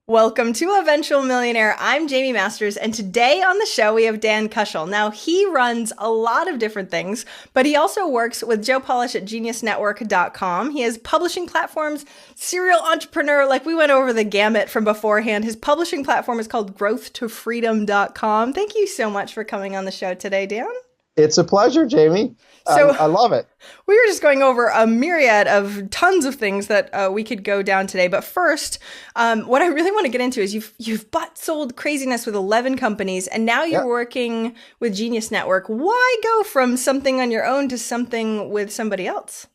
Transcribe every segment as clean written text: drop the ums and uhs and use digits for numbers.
Welcome to Eventual Millionaire. I'm Jaime Masters, and today on the show we have Dan Kuschell. Now, he runs a lot of different things, but he also works with Joe Polish at geniusnetwork.com. He has publishing platforms, serial entrepreneur, like we went over the gamut from beforehand. His publishing platform is called growthtofreedom.com. Thank you so much for coming on the show today, Dan. It's a pleasure, Jamie. I love it. We were just going over a myriad of tons of things that we could go down today. But first, what I really want to get into is you've butt sold craziness with 11 companies, and now you're working with Genius Network. Why go from something on your own to something with somebody else?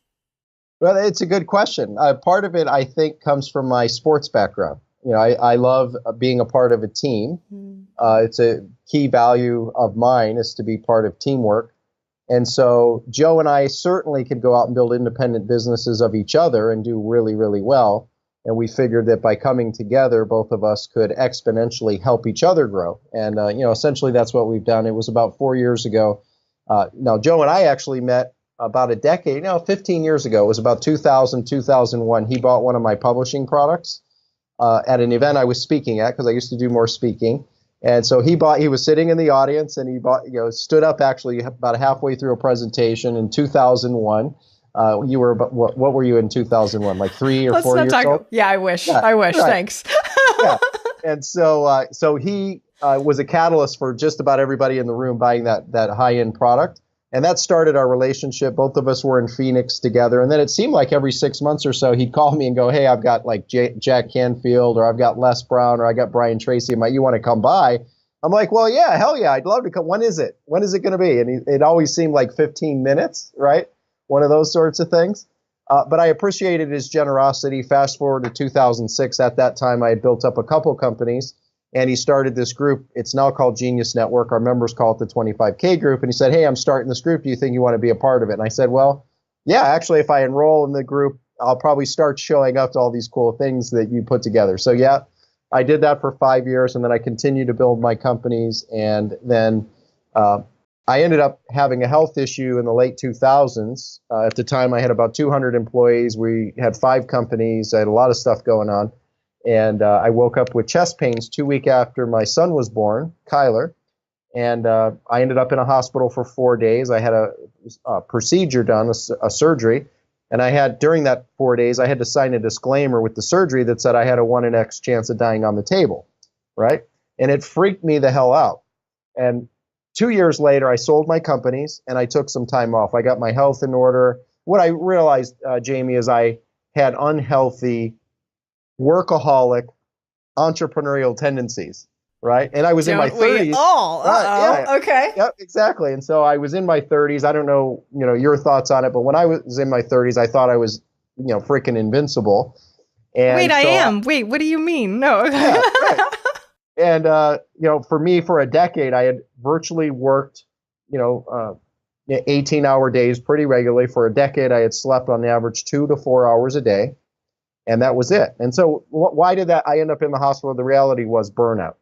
Well, it's a good question. Part of it, I think, comes from my sports background. I love being a part of a team. It's a key value of mine is to be part of teamwork. And so Joe and I certainly could go out and build independent businesses of each other and do really, really well. And we figured that by coming together, both of us could exponentially help each other grow. And, essentially that's what we've done. It was about 4 years ago. Now, Joe and I actually met about a decade, 15 years ago. It was about 2000, 2001. He bought one of my publishing products at an event I was speaking at, because I used to do more speaking. And so he was sitting in the audience, and he stood up actually about halfway through a presentation in 2001. You were, what were you in 2001? Like 3 or 4 years old? Yeah, I wish. Right. Thanks. Yeah. And so he was a catalyst for just about everybody in the room buying that high-end product. And that started our relationship. Both of us were in Phoenix together. And then it seemed like every 6 months or so, he'd call me and go, hey, I've got like Jack Canfield, or I've got Les Brown, or I got Brian Tracy. You want to come by? I'm like, well, yeah, hell yeah, I'd love to come. When is it? When is it going to be? And it always seemed like 15 minutes, right? One of those sorts of things. But I appreciated his generosity. Fast forward to 2006. At that time, I had built up a couple companies. And he started this group. It's now called Genius Network. Our members call it the 25K group. And he said, hey, I'm starting this group. Do you think you want to be a part of it? And I said, well, yeah, actually, if I enroll in the group, I'll probably start showing up to all these cool things that you put together. So yeah, I did that for 5 years. And then I continued to build my companies. And then I ended up having a health issue in the late 2000s. At the time, I had about 200 employees. We had 5 companies. I had a lot of stuff going on. And I woke up with chest pains 2 weeks after my son was born, Kyler. And I ended up in a hospital for 4 days. I had a procedure done, a surgery. And during that 4 days, I had to sign a disclaimer with the surgery that said I had a 1 in X chance of dying on the table, right? And it freaked me the hell out. And 2 years later, I sold my companies and I took some time off. I got my health in order. What I realized, Jamie, is I had unhealthy workaholic entrepreneurial tendencies, right? And I was in my 30s. Okay. Yep, exactly. And so I was in my 30s. I don't know, your thoughts on it, but when I was in my 30s, I thought I was, freaking invincible. And Wait, I am. Wait, what do you mean? No. Yeah, right. And for me, for a decade, I had virtually worked, 18-hour days pretty regularly. For a decade, I had slept on average 2 to 4 hours a day. And that was it. And so why did I end up in the hospital? The reality was burnout.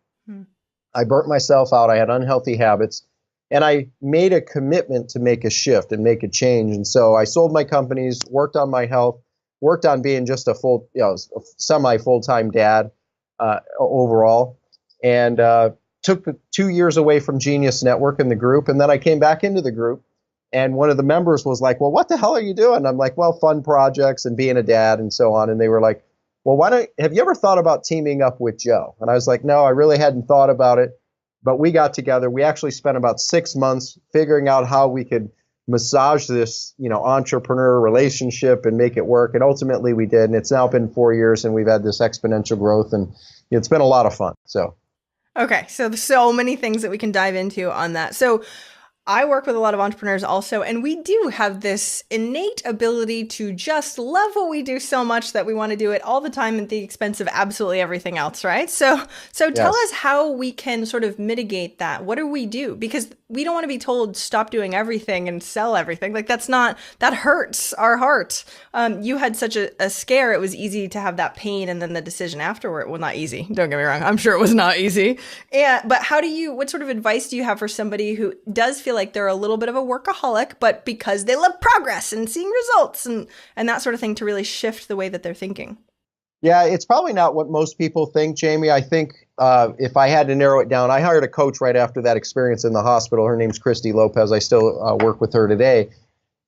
I burnt myself out. I had unhealthy habits. And I made a commitment to make a shift and make a change. And so I sold my companies, worked on my health, worked on being just a semi-full-time dad overall, and took 2 years away from Genius Network and the group. And then I came back into the group. And one of the members was like, well, what the hell are you doing? I'm like, well, fun projects and being a dad and so on. And they were like, well, have you ever thought about teaming up with Joe? And I was like, no, I really hadn't thought about it. But we got together. We actually spent about 6 months figuring out how we could massage this, entrepreneur relationship and make it work. And ultimately we did. And it's now been 4 years and we've had this exponential growth, and it's been a lot of fun. Okay. So there's so many things that we can dive into on that. So I work with a lot of entrepreneurs also, and we do have this innate ability to just love what we do so much that we want to do it all the time at the expense of absolutely everything else, right? So tell us how we can sort of mitigate that. What do we do? Because we don't want to be told stop doing everything and sell everything. Like that hurts our heart. You had such a scare. It was easy to have that pain and then the decision afterward. Well, not easy. Don't get me wrong. I'm sure it was not easy. But what sort of advice do you have for somebody who does feel like they're a little bit of a workaholic, but because they love progress and seeing results and that sort of thing, to really shift the way that they're thinking? Yeah, it's probably not what most people think, Jamie. I think if I had to narrow it down, I hired a coach right after that experience in the hospital. Her name's Christy Lopez. I still work with her today.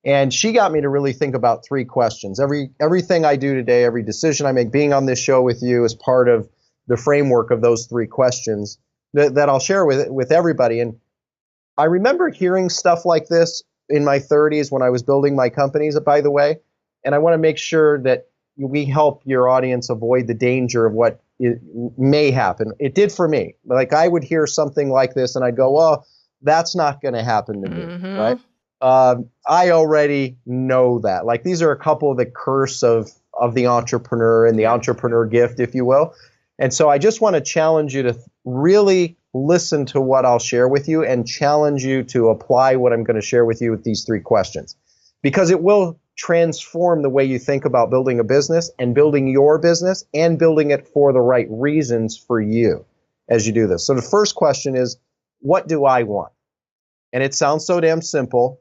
And she got me to really think about three questions. Everything I do today, every decision I make, being on this show with you is part of the framework of those three questions that I'll share with everybody. And I remember hearing stuff like this in my 30s when I was building my companies, by the way. And I want to make sure that we help your audience avoid the danger of what may happen. It did for me. Like I would hear something like this and I'd go, well, that's not going to happen to me, right? I already know that. Like these are a couple of the curse of the entrepreneur and the entrepreneur gift, if you will. And so I just want to challenge you to really listen to what I'll share with you and challenge you to apply what I'm going to share with you with these three questions, because it will transform the way you think about building a business and building your business and building it for the right reasons for you as you do this. So the first question is, what do I want? And it sounds so damn simple.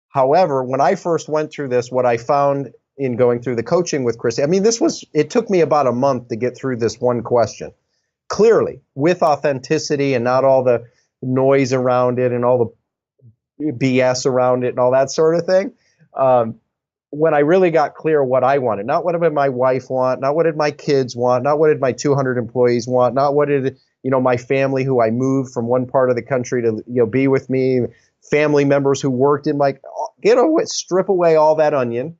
However, when I first went through this, what I found in going through the coaching with Christy, I mean, it took me about a month to get through this one question. Clearly, with authenticity and not all the noise around it and all the BS around it and all that sort of thing. When I really got clear what I wanted, not what did my wife want, not what did my kids want, not what did my 200 employees want, not what did my family who I moved from one part of the country to be with me, family members who worked in strip away all that onion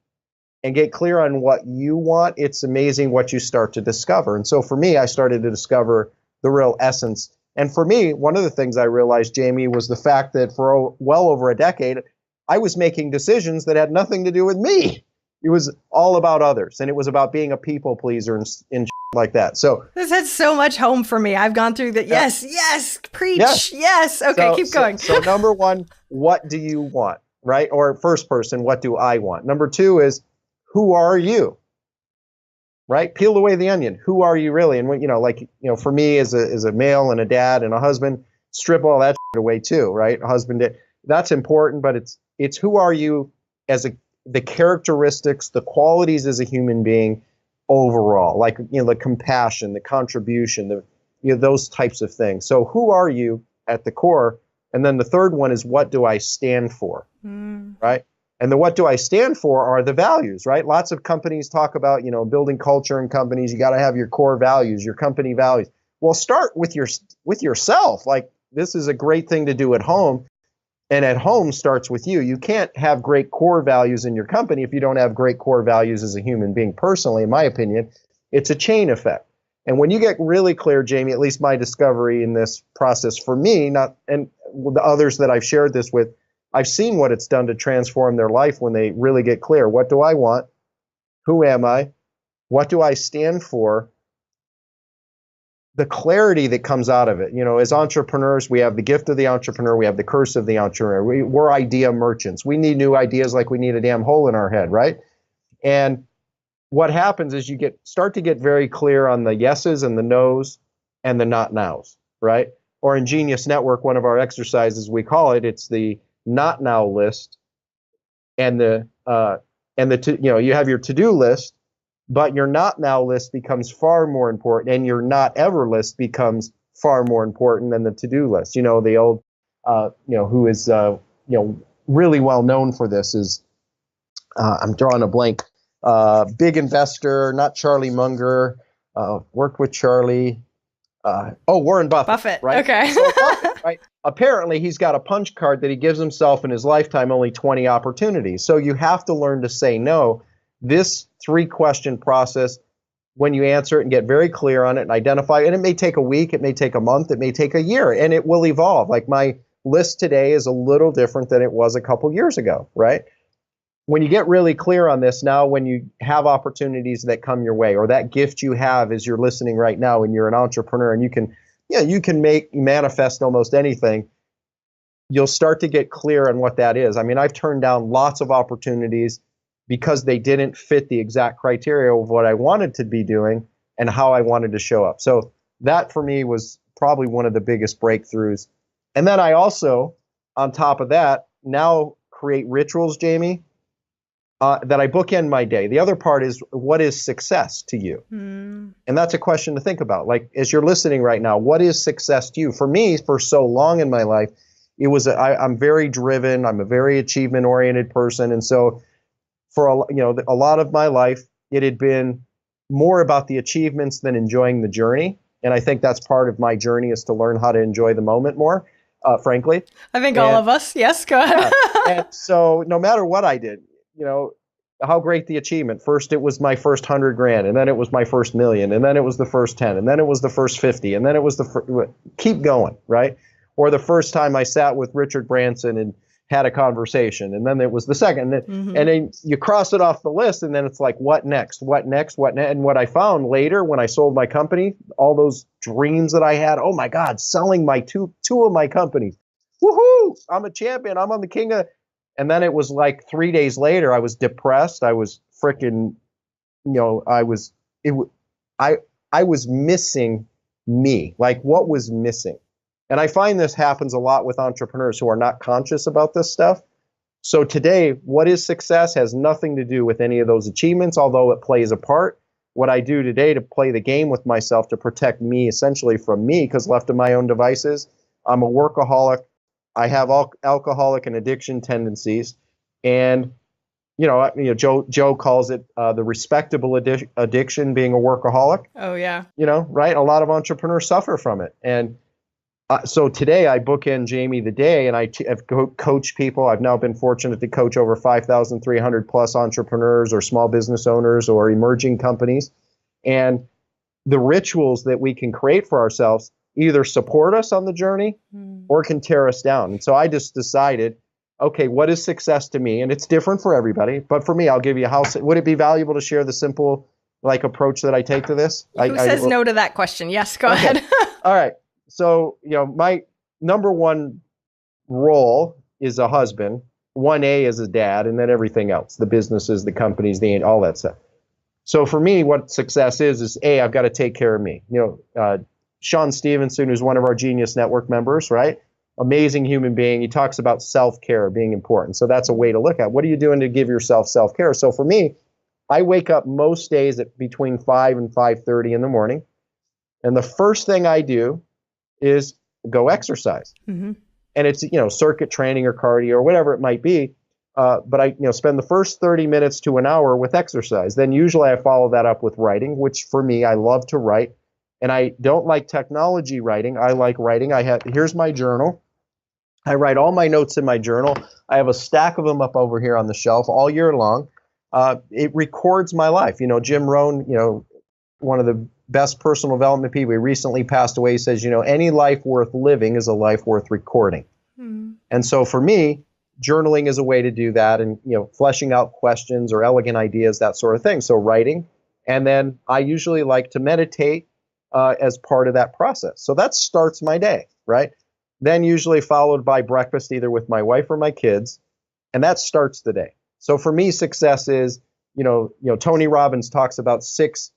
and get clear on what you want. It's amazing what you start to discover. And so for me, I started to discover the real essence. And for me, one of the things I realized, Jamie, was the fact that for well over a decade, I was making decisions that had nothing to do with me. It was all about others. And it was about being a people pleaser and like that. So this had so much home for me. I've gone through that. Yes, preach. Yes. Okay, keep going. So number one, what do you want, right? Or first person, what do I want? Number two is, who are you? Right? Peel away the onion. Who are you really? And for me as a male and a dad and a husband, strip all that away too, right? Husband, that's important, but it's who are you as the characteristics, the qualities as a human being overall, like the compassion, the contribution, those types of things. So who are you at the core? And then the third one is, what do I stand for? Right? And the what do I stand for are the values, right? Lots of companies talk about, building culture in companies. You got to have your core values, your company values. Well, start with yourself. Like this is a great thing to do at home. And at home starts with you. You can't have great core values in your company if you don't have great core values as a human being. Personally, in my opinion, it's a chain effect. And when you get really clear, Jamie, at least my discovery in this process for me, and the others that I've shared this with, I've seen what it's done to transform their life when they really get clear. What do I want? Who am I? What do I stand for? The clarity that comes out of it. As entrepreneurs, we have the gift of the entrepreneur. We have the curse of the entrepreneur. We're idea merchants. We need new ideas like we need a damn hole in our head, right? And what happens is you start to get very clear on the yeses and the nos and the not nows, right? Or in Genius Network, one of our exercises, we call it's the not now list, and you have your to-do list, but your not now list becomes far more important, and your not ever list becomes far more important than the to-do list. The old, who is really well known for this is, I'm drawing a blank, big investor, not Charlie Munger, worked with Charlie. Warren Buffett. Right? Okay. So Buffett, right? Apparently, he's got a punch card that he gives himself in his lifetime only 20 opportunities. So you have to learn to say no. This 3-question process, when you answer it and get very clear on it and identify, and it may take a week, it may take a month, it may take a year, and it will evolve. Like my list today is a little different than it was a couple years ago, right? When you get really clear on this, now when you have opportunities that come your way, or that gift you have as you're listening right now and you're an entrepreneur and you can manifest almost anything, you'll start to get clear on what that is. I mean, I've turned down lots of opportunities because they didn't fit the exact criteria of what I wanted to be doing and how I wanted to show up. So that for me was probably one of the biggest breakthroughs. And then I also, on top of that, now create rituals, Jamie, that I bookend my day. The other part is, what is success to you? Mm. And that's a question to think about. Like, as you're listening right now, what is success to you? For me, for so long in my life, it was, I'm very driven. I'm a very achievement oriented person. And so for a lot of my life, it had been more about the achievements than enjoying the journey. And I think that's part of my journey, is to learn how to enjoy the moment more, frankly. I think all And of us. Yes, go ahead. and so no matter what I did, how great the achievement. First, it was my first 100 grand, and then it was my first million, and then it was the first 10, and then it was the first 50, and then it was keep going, right? Or the first time I sat with Richard Branson and had a conversation, and then it was the second, and then you cross it off the list, and then it's like, what next? What next? What next? And what I found later when I sold my company, all those dreams that I had, oh my God, selling my two of my companies, woohoo! I'm a champion. I'm on the king of. And then it was like 3 days later, I was depressed. I was freaking, I was missing me. Like, what was missing? And I find this happens a lot with entrepreneurs who are not conscious about this stuff. So today, what is success has nothing to do with any of those achievements, although it plays a part. What I do today to play the game with myself, to protect me essentially from me, because left to my own devices, I'm a workaholic. I have alcoholic and addiction tendencies, and Joe calls it the respectable addiction, being a workaholic. Oh yeah. Right? A lot of entrepreneurs suffer from it, and so today I bookend Jaime the day, and I've coached people. I've now been fortunate to coach over 5,300 plus entrepreneurs or small business owners or emerging companies, and the rituals that we can create for ourselves either support us on the journey or can tear us down. And so I just decided, okay, what is success to me? And it's different for everybody, but for me, I'll give you would it be valuable to share the simple approach that I take to this? Who says no to that question? Yes, go ahead. All right. So, my number one role is a husband, 1A is a dad, and then everything else, the businesses, the companies, all that stuff. So for me, what success is A, I've got to take care of me. Sean Stevenson, who's one of our Genius Network members, right? Amazing human being. He talks about self-care being important. So that's a way to look at what are you doing to give yourself self-care. So for me, I wake up most days at between 5 and 5:30 in the morning. And the first thing I do is go exercise. And it's, circuit training or cardio or whatever it might be. But I, spend the first 30 minutes to an hour with exercise. Then usually I follow that up with writing, which for me, I love to write. And I don't like technology writing. I like writing. Here's my journal. I write all my notes in my journal. I have a stack of them up over here on the shelf all year long. It records my life. Jim Rohn, one of the best personal development people, he recently passed away. He says, any life worth living is a life worth recording. And so for me, journaling is a way to do that, and fleshing out questions or elegant ideas, that sort of thing. So writing, and then I usually like to meditate as part of that process. So that starts my day, right? Then usually followed by breakfast, either with my wife or my kids, and that starts the day. So for me, success is, Tony Robbins talks about 6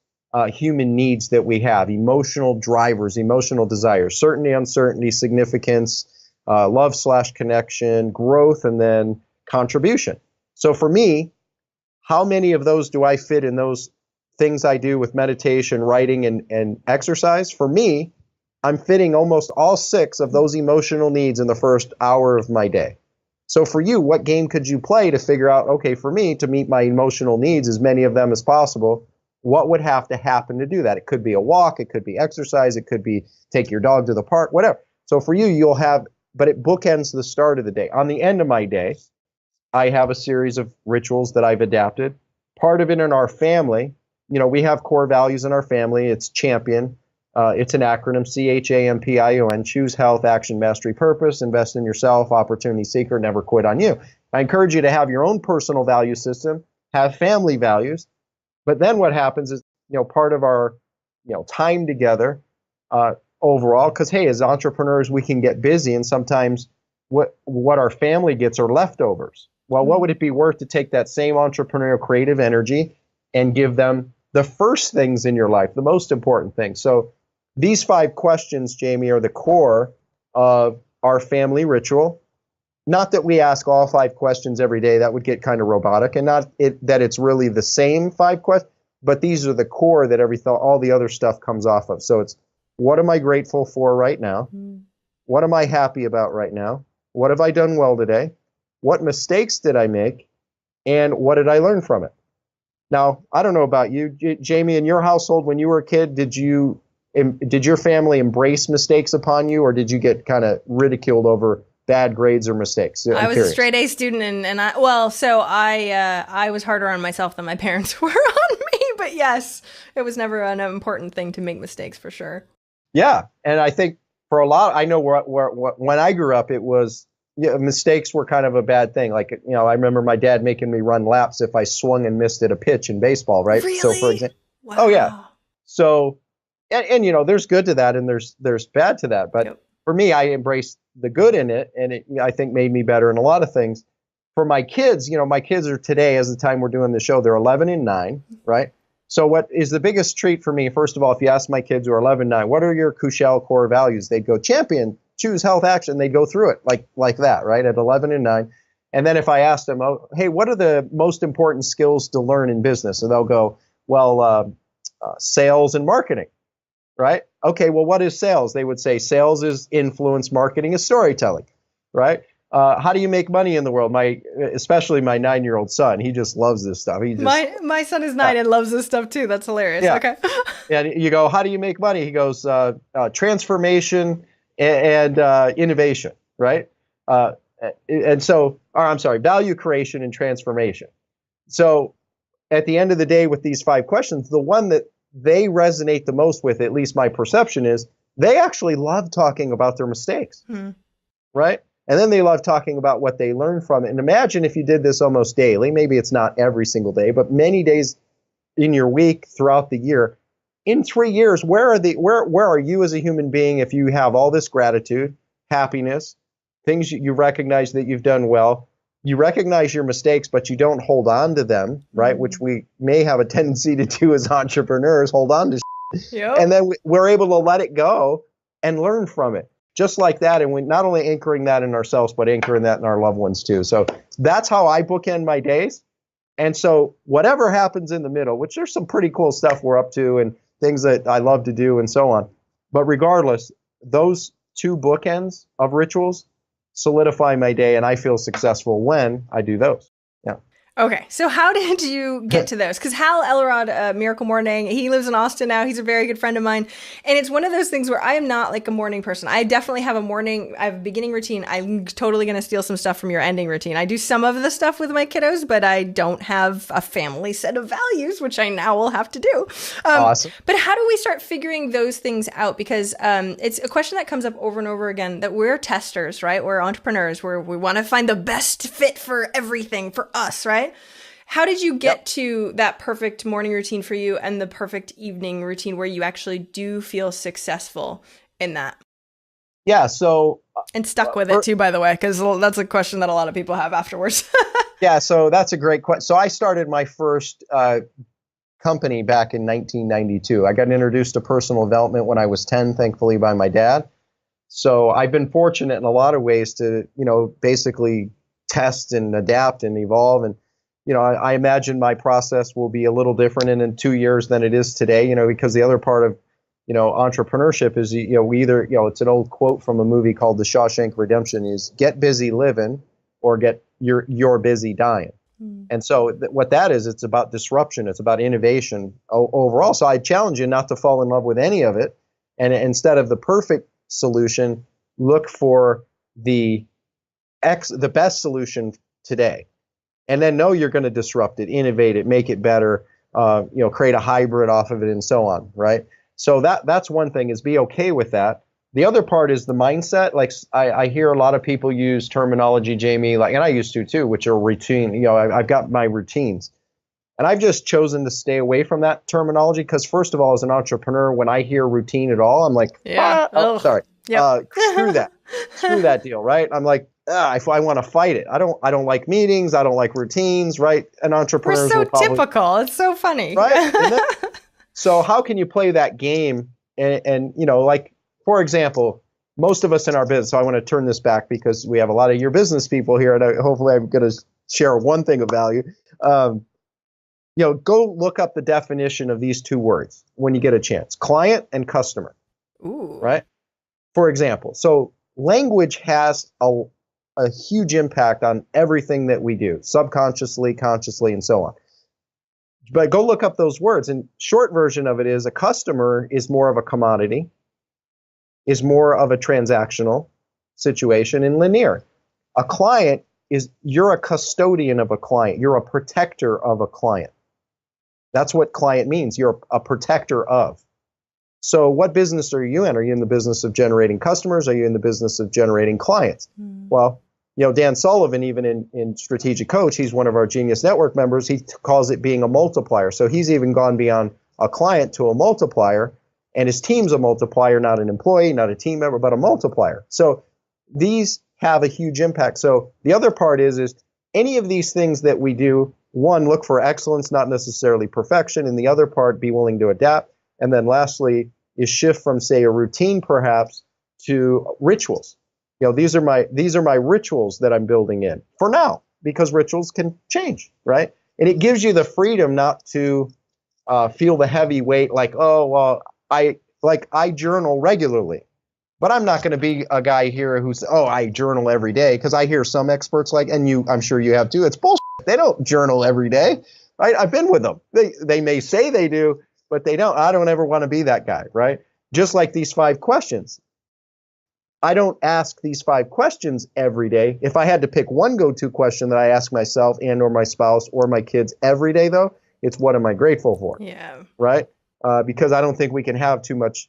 human needs that we have: emotional drivers, emotional desires, certainty, uncertainty, significance, love/connection, growth, and then contribution. So for me, how many of those do I fit in those things I do with meditation, writing, and exercise? For me, I'm fitting almost all 6 of those emotional needs in the first hour of my day. So for you, what game could you play to figure out, okay, for me to meet my emotional needs, as many of them as possible, what would have to happen to do that? It could be a walk, it could be exercise, it could be take your dog to the park, whatever. So for you, you'll have, but it bookends the start of the day. On the end of my day, I have a series of rituals that I've adapted. Part of it in our family, we have core values in our family. It's champion. It's an acronym, CHAMPION, choose health, action, mastery, purpose, invest in yourself, opportunity seeker, never quit on you. I encourage you to have your own personal value system, have family values. But then what happens is, part of our, time together overall, because hey, as entrepreneurs, we can get busy, and sometimes what our family gets are leftovers. Well, what would it be worth to take that same entrepreneurial creative energy and give them the first things in your life, the most important things? So these 5 questions, Jaime, are the core of our family ritual. not that we ask all 5 questions every day, that would get kind of robotic, and not that it's really the same 5 questions, but these are the core that all the other stuff comes off of. So it's, what am I grateful for right now? What am I happy about right now? What have I done well today? What mistakes did I make? And what did I learn from it? Now, I don't know about you, Jaime, in your household when you were a kid, did your family embrace mistakes upon you, or did you get kind of ridiculed over bad grades or mistakes? I was a straight A student, and I was harder on myself than my parents were on me. But yes, it was never an important thing to make mistakes, for sure. Yeah, and I think for a lot, I know when I grew up, it was, mistakes were kind of a bad thing. Like, I remember my dad making me run laps if I swung and missed at a pitch in baseball, right? Really? So for example, wow. Oh yeah. So, and there's good to that, and there's bad to that. But for me, I embraced the good in it, and it, I think, made me better in a lot of things. For my kids, my kids are today, as the time we're doing the show, they're 11 and 9, right? So what is the biggest treat for me? First of all, if you ask my kids who are 11, 9, what are your Kuschell core values? They'd go, champion, choose health, action. They'd go through it like that, right? At 11 and 9. And then if I asked them, oh, hey, what are the most important skills to learn in business? And they'll go, well, sales and marketing, right? Okay, well, what is sales? They would say sales is influence, marketing is storytelling, right? How do you make money in the world? Especially my 9-year-old son, he just loves this stuff. My son is 9 and loves this stuff too. That's hilarious. Yeah. Okay. And you go, how do you make money? He goes, transformation and innovation, right? Value creation and transformation. So at the end of the day, with these 5 questions, the one that they resonate the most with, at least my perception is, they actually love talking about their mistakes, right? And then they love talking about what they learned from it. And imagine if you did this almost daily. Maybe it's not every single day, but many days in your week throughout the year. In 3 years, where are you as a human being if you have all this gratitude, happiness, things you recognize that you've done well? You recognize your mistakes, but you don't hold on to them, right? Which we may have a tendency to do as entrepreneurs, hold on to shit. Yep. And then we're able to let it go and learn from it. Just like that, and we're not only anchoring that in ourselves, but anchoring that in our loved ones too. So that's how I bookend my days. And so whatever happens in the middle, which there's some pretty cool stuff we're up to and things that I love to do and so on. But regardless, those 2 bookends of rituals solidify my day, and I feel successful when I do those. Yeah. Okay, so how did you get to those? Because Hal Elrod, Miracle Morning, he lives in Austin now. He's a very good friend of mine. And it's one of those things where I am not like a morning person. I definitely have I have a beginning routine. I'm totally going to steal some stuff from your ending routine. I do some of the stuff with my kiddos, but I don't have a family set of values, which I now will have to do. Awesome. But how do we start figuring those things out? Because it's a question that comes up over and over again, that we're testers, right? We're entrepreneurs. We want to find the best fit for everything for us, right? How did you get to that perfect morning routine for you and the perfect evening routine where you actually do feel successful in that? Yeah, so... and stuck with it too, by the way, because that's a question that a lot of people have afterwards. Yeah, so that's a great question. So I started my first company back in 1992. I got introduced to personal development when I was 10, thankfully, by my dad. So I've been fortunate in a lot of ways to, basically test and adapt and evolve. And, I imagine my process will be a little different in 2 years than it is today, because the other part of, entrepreneurship is, we either, it's an old quote from a movie called The Shawshank Redemption, is get busy living or you're busy dying. And so what that is, it's about disruption. It's about innovation overall. So I challenge you not to fall in love with any of it. And instead of the perfect solution, look for the best solution today. And then know you're going to disrupt it, innovate it, make it better, create a hybrid off of it and so on, right? So that's one thing, is be okay with that. The other part is the mindset. Like I hear a lot of people use terminology, Jaime, and I used to too, which are routine. I've got my routines. And I've just chosen to stay away from that terminology because, first of all, as an entrepreneur, when I hear routine at all, I'm like, sorry. Yep. Screw that deal, right? I'm like, if I want to fight it. I don't like meetings. I don't like routines, right? And entrepreneurs We're so typical. It's so funny. Right? So how can you play that game? And like, for example, most of us in our business, so I want to turn this back because we have a lot of your business people here, and hopefully I'm going to share one thing of value. Go look up the definition of these two words when you get a chance: client and customer. Ooh. Right? For example, so language has a huge impact on everything that we do, subconsciously, consciously, and so on. But go look up those words. And short version of it is, a customer is more of a commodity, is more of a transactional situation, and linear. A client is, you're a custodian of a client. You're a protector of a client. That's what client means. You're a protector of. So what business are you in? Are you in the business of generating customers? Are you in the business of generating clients? Well, Dan Sullivan, even in Strategic Coach, he's one of our Genius Network members. He calls it being a multiplier. So he's even gone beyond a client to a multiplier, and his team's a multiplier, not an employee, not a team member, but a multiplier. So these have a huge impact. So the other part is any of these things that we do, one, look for excellence, not necessarily perfection, and the other part, be willing to adapt. And then lastly is shift from, say, a routine perhaps to rituals. These are my rituals that I'm building in for now, because rituals can change, right? And it gives you the freedom not to feel the heavy weight, like, oh, well, I journal regularly, but I'm not going to be a guy here who's, oh, I journal every day, because I hear some experts I'm sure you have too. It's bullshit. They don't journal every day, right? I've been with them. They may say they do, but they don't. I don't ever want to be that guy, right? Just like these 5 questions. I don't ask these 5 questions every day. If I had to pick one go-to question that I ask myself and or my spouse or my kids every day, though, it's what am I grateful for? Yeah. Right? Because I don't think we can have too much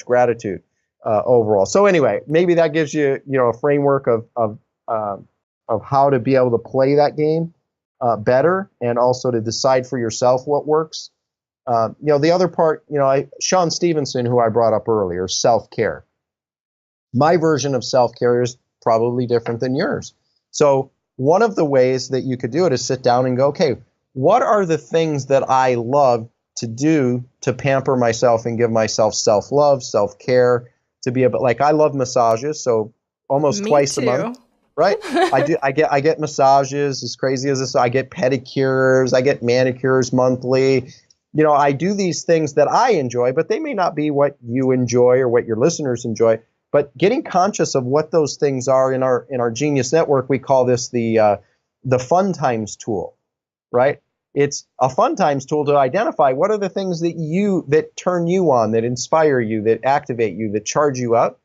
gratitude overall. So anyway, maybe that gives you a framework of how to be able to play that game better, and also to decide for yourself what works. The other part, Sean Stevenson, who I brought up earlier, self-care. My version of self-care is probably different than yours. So one of the ways that you could do it is sit down and go, okay, what are the things that I love to do to pamper myself and give myself self-love, self-care, to be able, like, I love massages, so almost twice a month. Right? I get massages, as crazy as this. I get pedicures, I get manicures monthly. I do these things that I enjoy, but they may not be what you enjoy or what your listeners enjoy. But getting conscious of what those things are, in our Genius Network, we call this the fun times tool, right? It's a fun times tool to identify what are the things that turn you on, that inspire you, that activate you, that charge you up.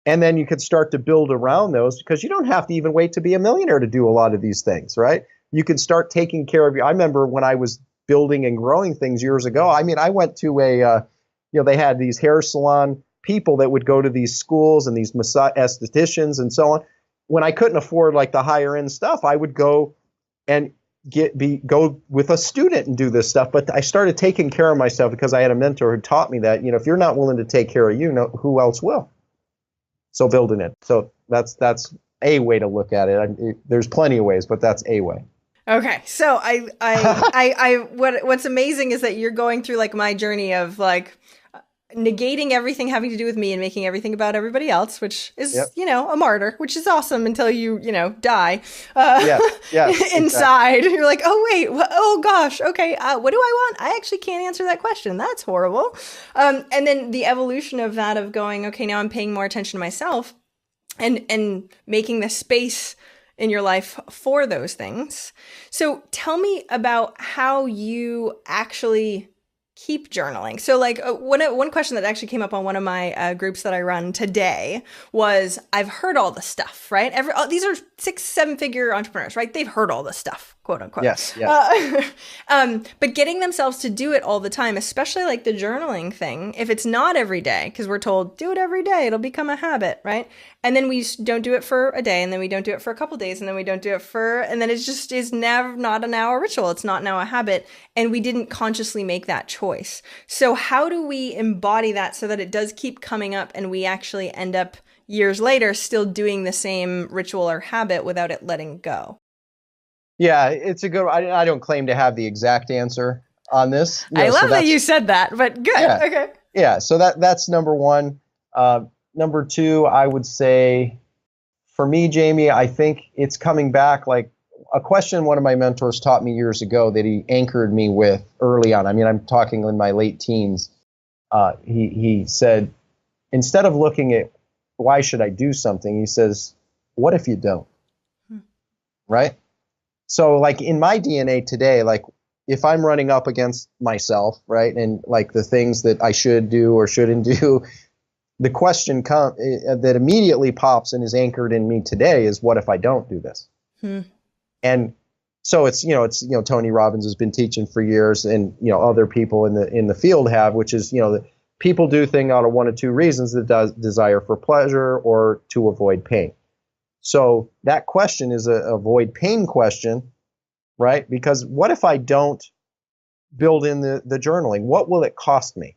And then you could start to build around those, because you don't have to even wait to be a millionaire to do a lot of these things, right? You can start taking care of you. I remember when I was building and growing things years ago, I went to they had these hair salon people that would go to these schools and these estheticians and so on. When I couldn't afford like the higher end stuff, I would go and go with a student and do this stuff. But I started taking care of myself because I had a mentor who taught me that, if you're not willing to take care of you, who else will? So building it. So that's a way to look at it. There's plenty of ways, but that's a way. Okay. So what's amazing is that you're going through like my journey of like negating everything having to do with me and making everything about everybody else, which is, a martyr, which is awesome until you, die yes, inside. Exactly. You're like, oh, wait, oh, gosh. Okay. What do I want? I actually can't answer that question. That's horrible. And then the evolution of that, of going, okay, now I'm paying more attention to myself and making the space in your life for those things. So tell me about how you actually keep journaling. So like one question that actually came up on one of my groups that I run today was, I've heard all the stuff, right? These are 6-7 figure entrepreneurs, right? They've heard all the stuff, quote unquote. Yes. But getting themselves to do it all the time, especially like the journaling thing, if it's not every day, because we're told do it every day, it'll become a habit, right? And then we don't do it for a day, and then we don't do it for a couple days, and then we don't do it and then it just is never not now a ritual. It's not now a habit, and we didn't consciously make that choice. So how do we embody that so that it does keep coming up and we actually end up years later still doing the same ritual or habit without it letting go? Yeah, it's a good. I don't claim to have the exact answer on this. I love that you said that, but good. Yeah, okay. Yeah, so that's number one. number two, I would say for me, Jamie, I think it's coming back like a question one of my mentors taught me years ago that he anchored me with early on. I mean, I'm talking in my late teens. He said, instead of looking at why should I do something, he says, what if you don't? Right? So like in my DNA today, like if I'm running up against myself, right, and like the things that I should do or shouldn't do, the question that immediately pops and is anchored in me today is, what if I don't do this? And so it's Tony Robbins has been teaching for years, and other people in the field have, which is that people do things out of one of two reasons: the desire for pleasure or to avoid pain. So that question is a avoid pain question, right? Because what if I don't build in the journaling? What will it cost me,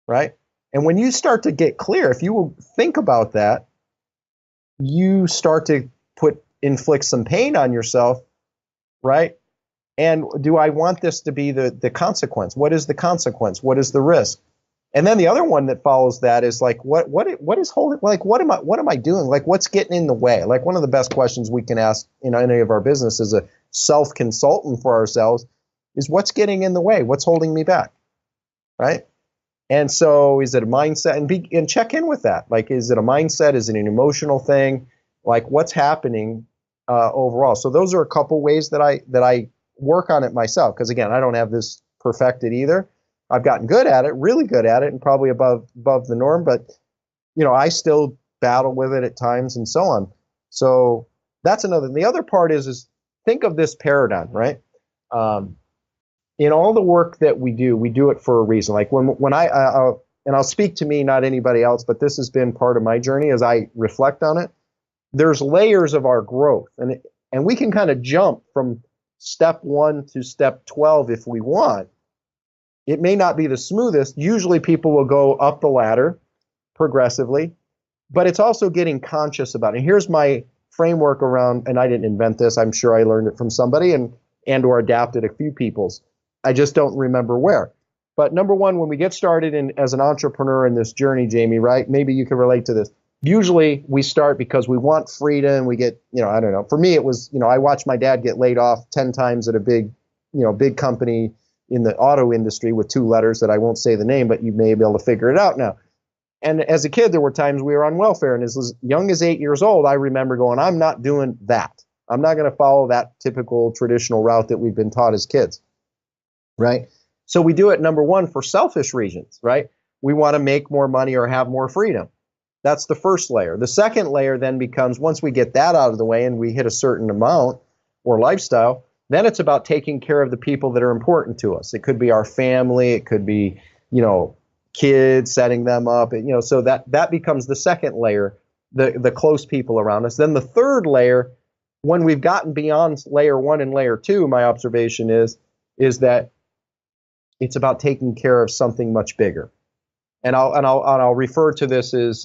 right? And when you start to get clear, if you will think about that, you start to inflict some pain on yourself, right? And do I want this to be the consequence? What is the consequence? What is the risk? And then the other one that follows that is like, what is holding, like, what am I doing? Like, what's getting in the way? Like, one of the best questions we can ask in any of our business as a self-consultant for ourselves is, what's getting in the way? What's holding me back? Right? And so is it a mindset? And check in with that. Like, is it a mindset? Is it an emotional thing? Like, what's happening overall? So those are a couple ways that I work on it myself. Because again, I don't have this perfected either. I've gotten good at it, really good at it, and probably above the norm. But I still battle with it at times, and so on. So that's another. The other part is think of this paradigm, right? In all the work that we do it for a reason. Like when I'll speak to me, not anybody else, but this has been part of my journey as I reflect on it. There's layers of our growth, and we can kind of jump from step 1 to step 12 if we want. It may not be the smoothest. Usually people will go up the ladder progressively, but it's also getting conscious about it. And here's my framework around, and I didn't invent this. I'm sure I learned it from somebody and or adapted a few people's. I just don't remember where. But number one, when we get started as an entrepreneur in this journey, Jamie, right? Maybe you can relate to this. Usually we start because we want freedom. We get, I don't know. For me, it was, I watched my dad get laid off 10 times at a big company in the auto industry with 2 letters that I won't say the name, but you may be able to figure it out now. And as a kid, there were times we were on welfare. And as young as 8 years old, I remember going, I'm not doing that. I'm not going to follow that typical traditional route that we've been taught as kids. Right? So we do it, number one, for selfish reasons, right? We want to make more money or have more freedom. That's the first layer. The second layer then becomes, once we get that out of the way and we hit a certain amount or lifestyle, then it's about taking care of the people that are important to us. It could be our family. It could be, kids, setting them up. So that becomes the second layer, the close people around us. Then the third layer, when we've gotten beyond layer 1 and layer 2, my observation is that it's about taking care of something much bigger. And I'll refer to this as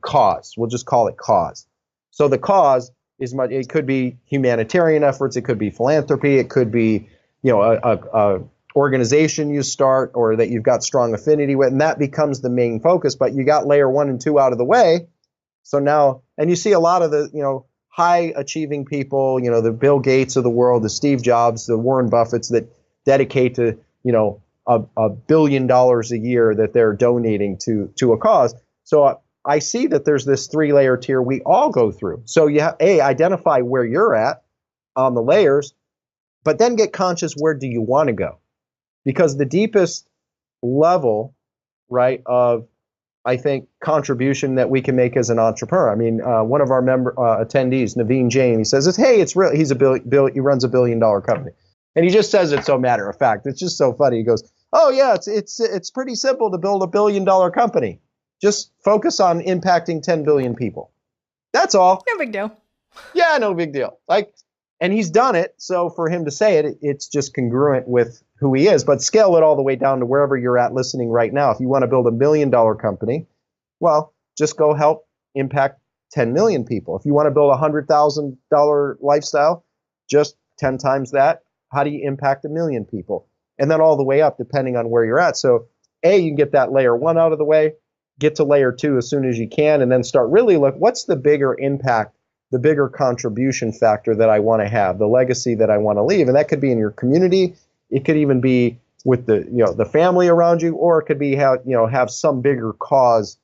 cause. We'll just call it cause. So the cause is it could be humanitarian efforts, it could be philanthropy, it could be a organization you start or that you've got strong affinity with, and that becomes the main focus. But you got layer 1 and 2 out of the way. So now, and you see a lot of the high achieving people, the Bill Gates of the world, the Steve Jobs, the Warren Buffetts that dedicate to $1 billion a year that they're donating to a cause. So I see that there's this 3-layer tier we all go through. So you have, identify where you're at on the layers, but then get conscious, where do you want to go? Because the deepest level, right, of, I think, contribution that we can make as an entrepreneur. I mean, one of our attendees, Naveen Jain, he says, hey, it's real. He runs $1 billion company. And he just says it so matter of fact. It's just so funny. He goes, oh yeah, it's pretty simple to build $1 billion company. Just focus on impacting 10 billion people. That's all. No big deal. Yeah, no big deal. And he's done it. So for him to say it, it's just congruent with who he is. But scale it all the way down to wherever you're at listening right now. If you want to build $1 million company, well, just go help impact 10 million people. If you want to build a $100,000 lifestyle, just 10 times that. How do you impact 1 million people? And then all the way up, depending on where you're at. So you can get that layer 1 out of the way. get to layer 2 as soon as you can, and then start really look, what's the bigger impact, the bigger contribution factor that I want to have, the legacy that I want to leave. And that could be in your community. It could even be with the family around you, or it could be have some bigger cause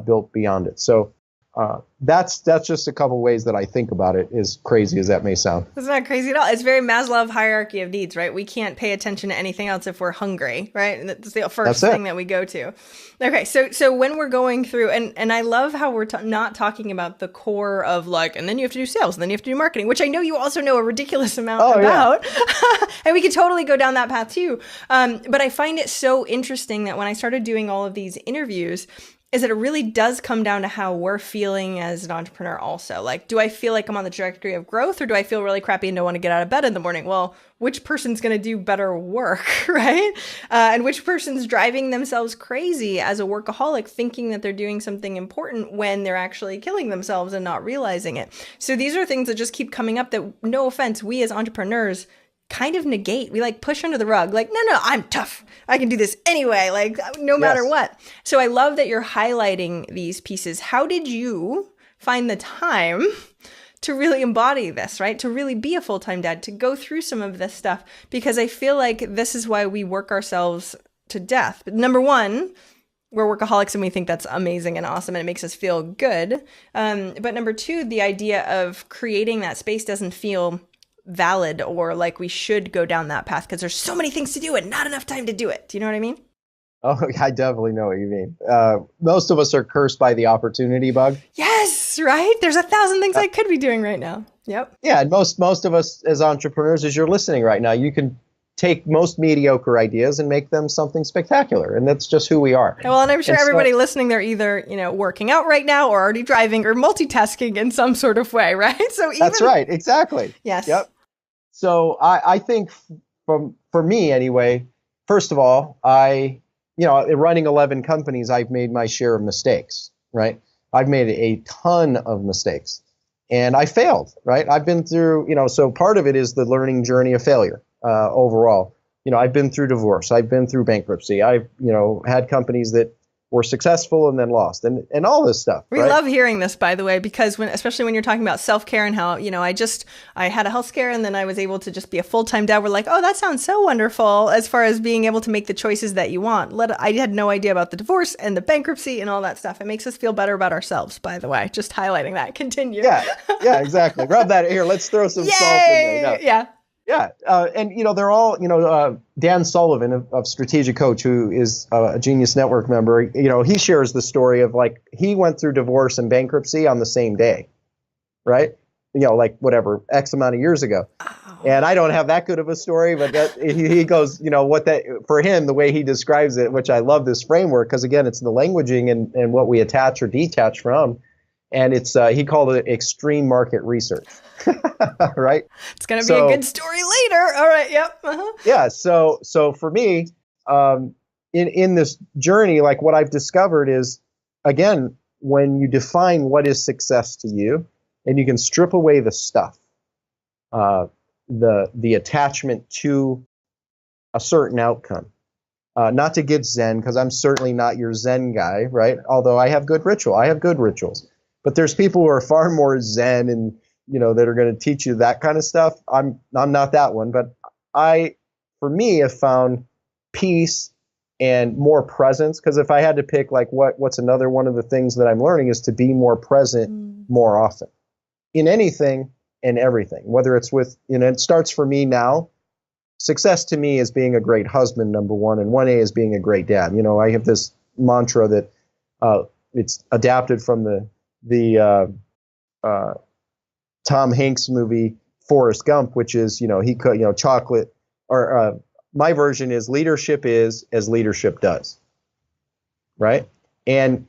built beyond it. So that's just a couple ways that I think about it, as crazy as that may sound. It's not crazy at all. It's very Maslow hierarchy of needs, right? We can't pay attention to anything else if we're hungry, right? And that's the first thing that we go to. Okay, so when we're going through, and I love how we're not talking about the core of like, and then you have to do sales, and then you have to do marketing, which I know you also know a ridiculous amount about. Yeah. And we could totally go down that path too. But I find it so interesting that when I started doing all of these interviews, is that it really does come down to how we're feeling as an entrepreneur also. Like, do I feel like I'm on the trajectory of growth, or do I feel really crappy and don't want to get out of bed in the morning? Well, which person's going to do better work, right? And which person's driving themselves crazy as a workaholic, thinking that they're doing something important when they're actually killing themselves and not realizing it. So these are things that just keep coming up that, no offense, we as entrepreneurs kind of negate. We like push under the rug, like, no, I'm tough. I can do this anyway, like no matter what. So I love that you're highlighting these pieces. How did you find the time to really embody this, right? To really be a full-time dad, to go through some of this stuff? Because I feel like this is why we work ourselves to death. But number one, we're workaholics and we think that's amazing and awesome and it makes us feel good. But number two, the idea of creating that space doesn't feel valid or like we should go down that path because there's so many things to do and not enough time to do it. Do you know what I mean? Oh, I definitely know what you mean. Most of us are cursed by the opportunity bug. Yes, right? There's 1,000 things I could be doing right now. Yep. Yeah, and most of us as entrepreneurs, as you're listening right now, you can take most mediocre ideas and make them something spectacular. And that's just who we are. Well, and I'm sure everybody listening, they're either, working out right now or already driving or multitasking in some sort of way, right? So that's right. Exactly. Yes. Yep. So I think for me anyway, first of all, running 11 companies, I've made my share of mistakes, right? I've made a ton of mistakes and I failed, right? I've been through, so part of it is the learning journey of failure overall. I've been through divorce. I've been through bankruptcy. I've, had companies that were successful and then lost and all this stuff. We love hearing this, by the way, because especially when you're talking about self-care and how, I had a health scare and then I was able to just be a full-time dad. We're like, oh, that sounds so wonderful as far as being able to make the choices that you want. I had no idea about the divorce and the bankruptcy and all that stuff. It makes us feel better about ourselves, by the way, just highlighting that. Continue. Yeah, exactly. Rub that here. Let's throw some salt in there. Yeah. Yeah. And, they're all, Dan Sullivan of Strategic Coach, who is a Genius Network member, he shares the story of like he went through divorce and bankruptcy on the same day. Right. Like whatever, X amount of years ago. Oh. And I don't have that good of a story, but he goes, for him, the way he describes it, which I love this framework, because again, it's the languaging and what we attach or detach from. And it's he called it extreme market research. Right? It's going to be a good story later. All right. Yep. Uh-huh. Yeah. So for me, in this journey, like what I've discovered is, again, when you define what is success to you, and you can strip away the stuff, the attachment to a certain outcome. Not to get Zen, because I'm certainly not your Zen guy, right? Although I have good rituals. But there's people who are far more Zen and that are going to teach you that kind of stuff. I'm not that one, but for me, have found peace and more presence. Because if I had to pick, like what's another one of the things that I'm learning is to be more present more often in anything and everything. Whether it's with it starts for me now. Success to me is being a great husband, number one, and 1A is being a great dad. I have this mantra that it's adapted from the Tom Hanks movie Forrest Gump, which is he could chocolate, or my version is leadership is as leadership does, right? And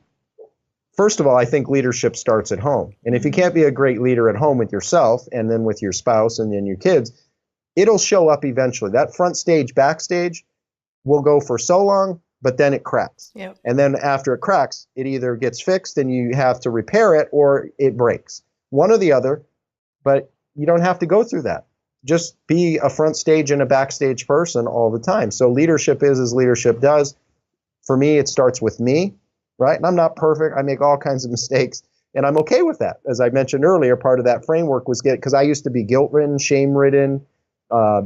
first of all, I think leadership starts at home, and if you can't be a great leader at home with yourself and then with your spouse and then your kids, it'll show up eventually. That front stage, backstage will go for so long, but then it cracks. Yep. And then after it cracks, it either gets fixed and you have to repair it or it breaks. One or the other, but you don't have to go through that. Just be a front stage and a backstage person all the time. So leadership is as leadership does. For me, it starts with me, right? And I'm not perfect. I make all kinds of mistakes. And I'm okay with that. As I mentioned earlier, part of that framework was because I used to be guilt-ridden, shame-ridden,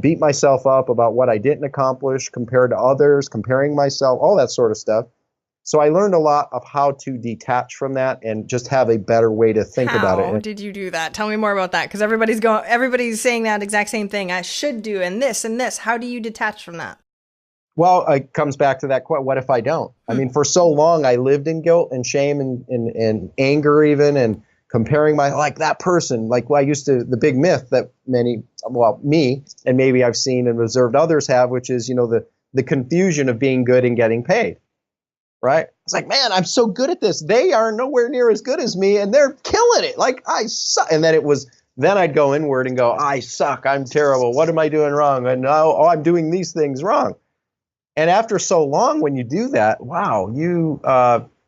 beat myself up about what I didn't accomplish compared to others, comparing myself, all that sort of stuff. So I learned a lot of how to detach from that and just have a better way to think about it. How did you do that? Tell me more about that, because everybody's saying that exact same thing. I should do and this and this. How do you detach from that? Well, it comes back to that question, what if I don't? I mean, for so long, I lived in guilt and shame and anger even, and comparing like that person, like the big myth that me, and maybe I've seen and observed others have, which is, the confusion of being good and getting paid, right? It's like, man, I'm so good at this. They are nowhere near as good as me, and they're killing it. Like, I suck. And then I'd go inward and go, I suck. I'm terrible. What am I doing wrong? And I'm doing these things wrong. And after so long, when you do that, wow,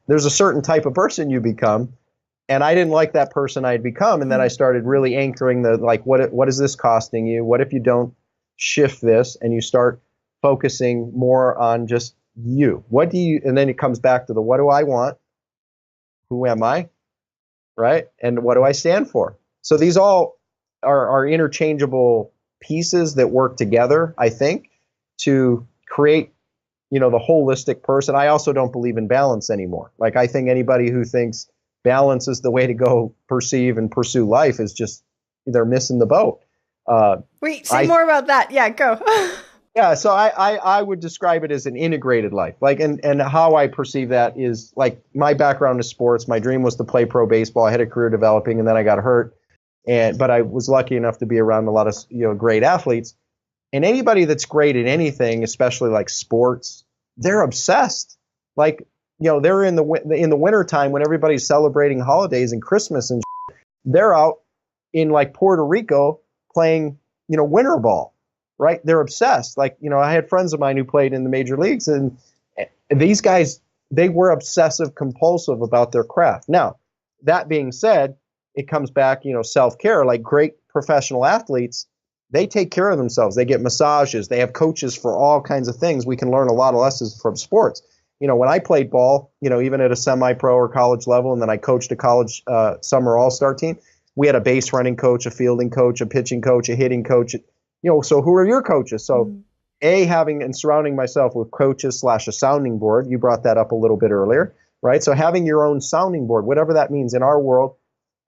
there's a certain type of person you become. And I didn't like that person I had become. And then I started really anchoring what is this costing you? What if you don't shift this and you start focusing more on just you? And then it comes back to what do I want? Who am I? Right? And what do I stand for? So these all are interchangeable pieces that work together, I think, to create the holistic person. I also don't believe in balance anymore. Like, I think anybody who thinks balance is the way to go perceive and pursue life is just, they're missing the boat. Wait, say more about that. Yeah, go. Yeah, so I would describe it as an integrated life. Like, and how I perceive that is, like, my background is sports. My dream was to play pro baseball. I had a career developing, and then I got hurt. But I was lucky enough to be around a lot of great athletes. And anybody that's great at anything, especially like sports, they're obsessed. Like, they're in the winter time when everybody's celebrating holidays and Christmas and they're out in like Puerto Rico playing, winter ball, right? They're obsessed. Like, I had friends of mine who played in the major leagues, and these guys, they were obsessive compulsive about their craft. Now, that being said, it comes back, self-care. Like, great professional athletes, they take care of themselves. They get massages. They have coaches for all kinds of things. We can learn a lot of lessons from sports. When I played ball, even at a semi-pro or college level, and then I coached a college summer all-star team, we had a base running coach, a fielding coach, a pitching coach, a hitting coach. So who are your coaches? So having and surrounding myself with coaches / a sounding board. You brought that up a little bit earlier, right? So having your own sounding board, whatever that means in our world.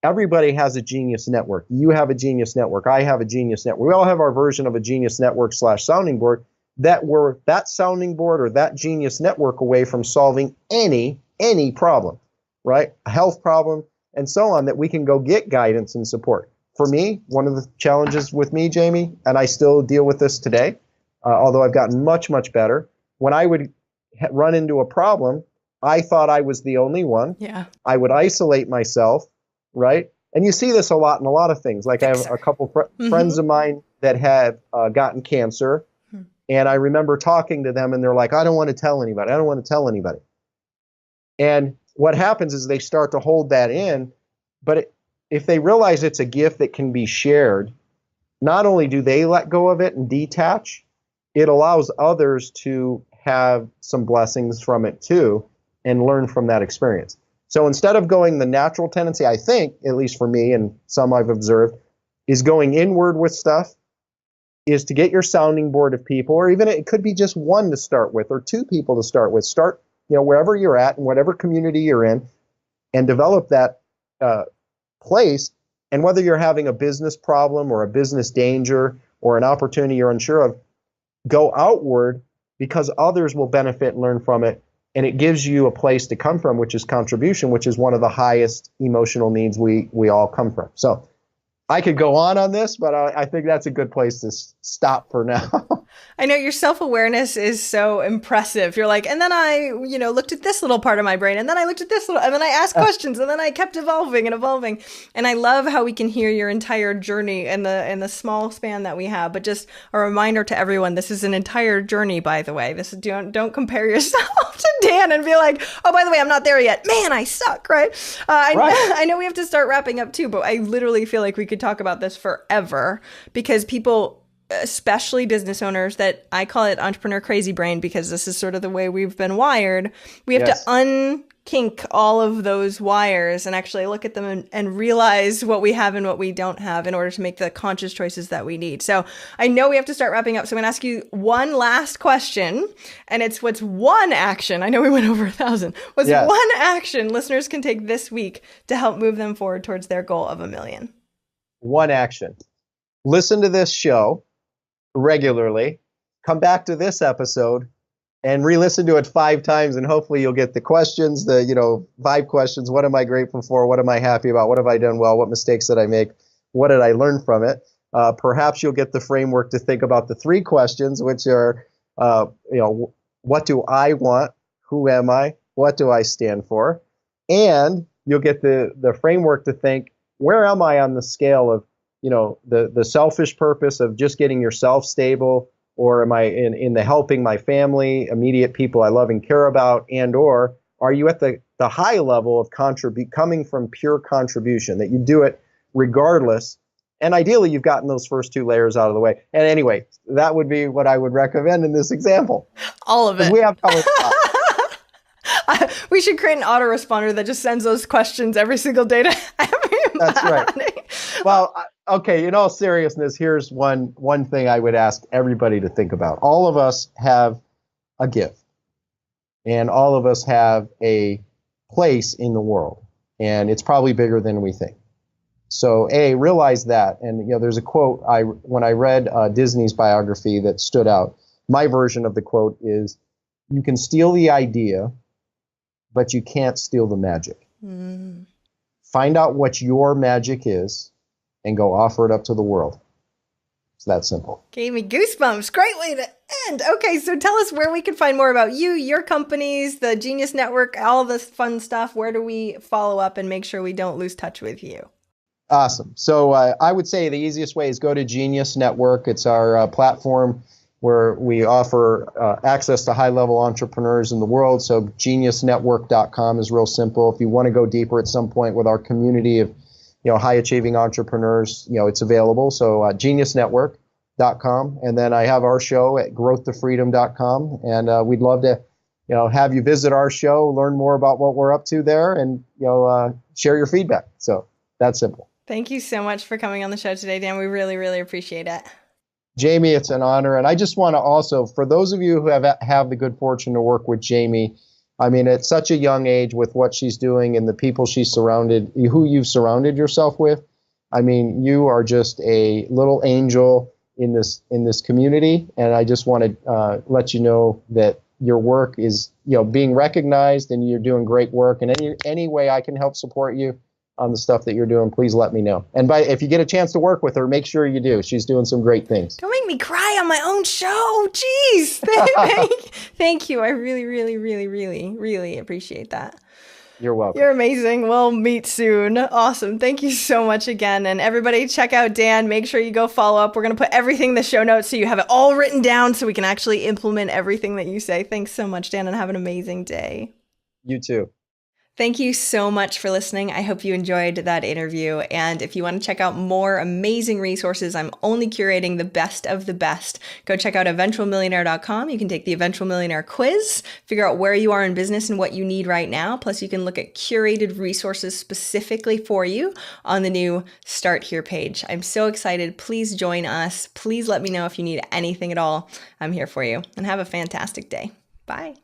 Everybody has a genius network. You have a genius network. I have a genius network. We all have our version of a genius network / sounding board that we're that sounding board or that genius network away from solving any problem, right? A health problem and so on, that we can go get guidance and support. For me, one of the challenges with me, Jaime, and I still deal with this today, although I've gotten much, much better. When I would run into a problem, I thought I was the only one. Yeah. I would isolate myself. Right. And you see this a lot in a lot of things. Like, I have a couple friends of mine that have gotten cancer. And I remember talking to them and they're like, I don't want to tell anybody. I don't want to tell anybody. And what happens is they start to hold that in. But if they realize it's a gift that can be shared, not only do they let go of it and detach, it allows others to have some blessings from it too and learn from that experience. So instead of going the natural tendency, I think, at least for me and some I've observed, is going inward with stuff, is to get your sounding board of people, or even it could be just one to start with or two people to start with. Start, wherever you're at and whatever community you're in, and develop that place. And whether you're having a business problem or a business danger or an opportunity you're unsure of, go outward, because others will benefit and learn from it. And it gives you a place to come from, which is contribution, which is one of the highest emotional needs we all come from. So I could go on this, but I think that's a good place to stop for now. I know your self-awareness is so impressive. You're like, and then I, looked at this little part of my brain, and then I looked at this little, and then I asked questions, and then I kept evolving and evolving. And I love how we can hear your entire journey in the small span that we have. But just a reminder to everyone, this is an entire journey, by the way. This is, don't compare yourself to Dan and be like, oh, by the way, I'm not there yet. Man, I suck, right? I know we have to start wrapping up too, but I literally feel like we could talk about this forever, because people, especially business owners, that I call it entrepreneur crazy brain, because this is sort of the way we've been wired. We have to kink all of those wires and actually look at them and realize what we have and what we don't have in order to make the conscious choices that we need. So I know we have to start wrapping up. So I'm going to ask you one last question, and it's what's one action? I know we went over 1,000. What's one action listeners can take this week to help move them forward towards their goal of 1 million? One action. Listen to this show regularly. Come back to this episode and re-listen to it 5 times, and hopefully you'll get the questions, 5 questions. What am I grateful for? What am I happy about? What have I done well? What mistakes did I make? What did I learn from it? Perhaps you'll get the framework to think about the 3 questions, which are, what do I want? Who am I? What do I stand for? And you'll get the framework to think, where am I on the scale of, the selfish purpose of just getting yourself stable, or am I in the helping my family, immediate people I love and care about, and or are you at the high level of coming from pure contribution, that you do it regardless, and ideally you've gotten those first 2 layers out of the way. And anyway, that would be what I would recommend in this example. All of it. We have covered. We should create an autoresponder that just sends those questions every single day to everybody. That's right. Well, okay, in all seriousness, here's one thing I would ask everybody to think about. All of us have a gift, and all of us have a place in the world, and it's probably bigger than we think. So, realize that. And there's a quote when I read Disney's biography that stood out. My version of the quote is, "You can steal the idea, but you can't steal the magic." Find out what your magic is and go offer it up to the world. It's that simple. Gave me goosebumps. Great way to end. Okay, so tell us where we can find more about you, your companies, the Genius Network, all this fun stuff. Where do we follow up and make sure we don't lose touch with you? Awesome. So I would say the easiest way is go to Genius Network. It's our platform where we offer access to high-level entrepreneurs in the world. So geniusnetwork.com is real simple. If you want to go deeper at some point with our community of high-achieving entrepreneurs, it's available. So geniusnetwork.com. And then I have our show at growthtofreedom.com. And we'd love to have you visit our show, learn more about what we're up to there, and share your feedback. So that's simple. Thank you so much for coming on the show today, Dan. We really, really appreciate it. Jaime, it's an honor. And I just want to also, for those of you who have the good fortune to work with Jaime, I mean, at such a young age with what she's doing and the people who you've surrounded yourself with, I mean, you are just a little angel in this community. And I just want to let you know that your work is, being recognized, and you're doing great work. And any way I can help support you on the stuff that you're doing, please let me know. And if you get a chance to work with her, make sure you do. She's doing some great things. Don't make me cry on my own show. Jeez. Thank you. I really, really, really, really, really appreciate that. You're welcome. You're amazing. We'll meet soon. Awesome. Thank you so much again. And everybody check out Dan. Make sure you go follow up. We're going to put everything in the show notes so you have it all written down so we can actually implement everything that you say. Thanks so much, Dan, and have an amazing day. You too. Thank you so much for listening. I hope you enjoyed that interview. And if you want to check out more amazing resources, I'm only curating the best of the best. Go check out eventualmillionaire.com. You can take the Eventual Millionaire quiz, figure out where you are in business and what you need right now. Plus, you can look at curated resources specifically for you on the new Start Here page. I'm so excited. Please join us. Please let me know if you need anything at all. I'm here for you. And have a fantastic day. Bye.